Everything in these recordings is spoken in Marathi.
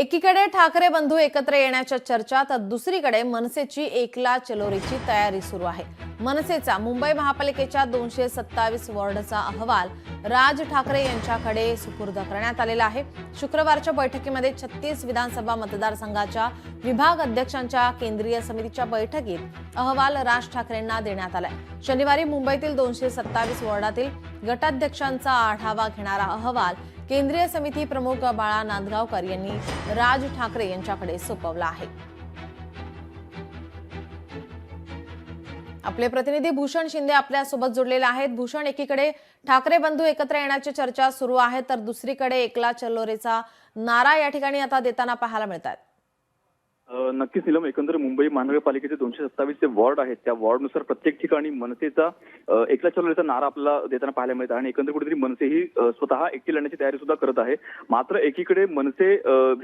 एकीकडे ठाकरे बंधू एकत्र येण्याच्या चर्चा तर दुसरीकडे मनसेची एकला चलोरीची तयारी सुरू आहे। मनसेचा मुंबई महापालिकेच्या 227 वॉर्डचा अहवाल राज ठाकरे यांच्याकडे सुपूर्द करण्यात आलेला आहे। शुक्रवारच्या बैठकीमध्ये 36 विधानसभा मतदारसंघाच्या विभाग अध्यक्षांच्या केंद्रीय समितीच्या बैठकीत अहवाल राज ठाकरेंना देण्यात आलाय। शनिवारी मुंबईतील 227 वॉर्डातील गटाध्यक्षांचा आढावा घेणारा अहवाल केंद्रीय समिती प्रमुख बाळा नांदगावकर यांनी राज ठाकरे यांच्याकडे सोपवला आहे। आपले प्रतिनिधी भूषण शिंदे आपल्या सोबत जोडलेले आहेत। भूषण, एकीकडे ठाकरे बंधू एकत्र येण्याची चर्चा सुरू आहे तर दुसरीकडे एकला चलोरेचा नारा या ठिकाणी आता देताना पाहायला मिळतात। नक्कीच नीलम, एकंदर मुंबई महानगरपालिकेचे 227 जे वॉर्ड आहेत त्या वॉर्डनुसार प्रत्येक ठिकाणी मनसेचा एकला चलोरेचा नारा आपल्याला देताना पाहायला मिळत आहे आणि एकंदर कुठेतरी मनसे ही स्वतः एकटी लढण्याची तयारी सुद्धा करत आहे। मात्र एकीकडे मनसे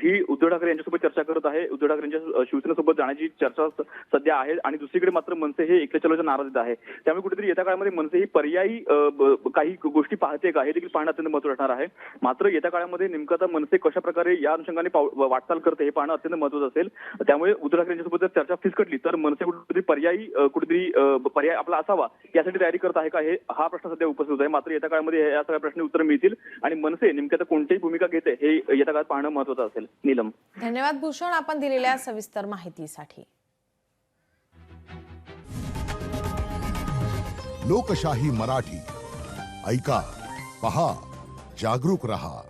ही उद्धव ठाकरे यांच्यासोबत चर्चा करत आहे, उद्धव ठाकरे यांच्या शिवसेनेसोबत जाण्याची चर्चा सध्या आहे आणि दुसरीकडे मात्र मनसे हे एकला चलोरेचा नारा देत आहे। त्यामुळे कुठेतरी येत्या काळामध्ये मनसे ही पर्यायी काही गोष्टी पाहते का हे देखील पाहणं अत्यंत महत्त्वाचं असणार आहे। मात्र येत्या काळामध्ये नेमकं आता मनसे कशा प्रकारे या अनुषंगाने वाटचाल करते हे पाहणं अत्यंत महत्त्वाचं असेल। त्यामुळे उद्धव ठाकरे यांच्यासोबत जर चर्चा फिसकटली तर मनसे कुठेतरी पर्याय आपला असावा यासाठी तयारी करत आहे का हा प्रश्न सध्या उपस्थित होत आहे। मात्र येत्या काळामध्ये या सगळ्या प्रश्नांची उत्तर मिळतील आणि मनसे नेमक्या कोणतीही भूमिका घेते हे येत्या काळात पाहणं महत्त्वाचं असेल। नीलम, धन्यवाद भूषण, आपण दिलेल्या सविस्तर माहितीसाठी। लोकशाही मराठी ऐका, पहा, जागरूक रहा।